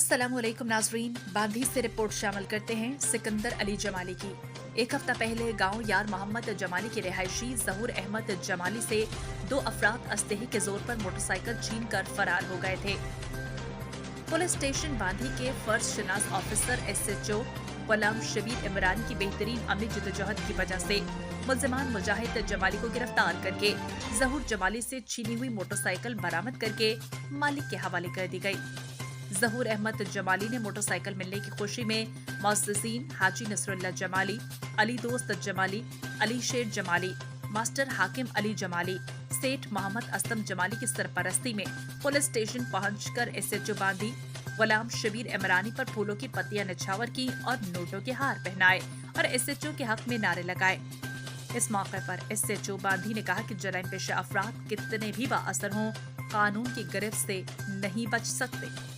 अस्सलामुअलैकुम नाजरीन, बांधी से रिपोर्ट शामिल करते हैं सिकंदर अली जमाली की। एक हफ्ता पहले गांव यार मोहम्मद जमाली के रिहायशी जहूर अहमद जमाली से दो अफराद अस्तेही के जोर पर मोटरसाइकिल छीन कर फरार हो गए थे। पुलिस स्टेशन बांधी के फर्ज शनास ऑफिसर SHO गुलाम शबीर इमरान की बेहतरीन अमली जद्दोजहद की वजह से मुल्जिमान मुजाहिद जमाली को गिरफ्तार करके जहूर जमाली से छीनी हुई मोटरसाइकिल बरामद करके मालिक के हवाले कर दी गई। जहूर अहमद जमाली ने मोटरसाइकिल मिलने की खुशी में मुअस्सिसीन हाजी नसरुल्लाह जमाली, अली दोस्त जमाली, अली शेर जमाली, मास्टर हाकिम अली जमाली, सेठ मोहम्मद असलम जमाली की सरपरस्ती में पुलिस स्टेशन पहुंचकर SHO बांधी गुलाम शबीर इमरानी पर फूलों की पत्तियां निछावर की और नोटों के हार पहनाए और SHO के हक में नारे लगाए। इस मौके पर SHO बांधी ने कहा कि जराइम पेशा अफराद कितने भी बाअसर हों, कानून की गिरफ्त से नहीं बच सकते।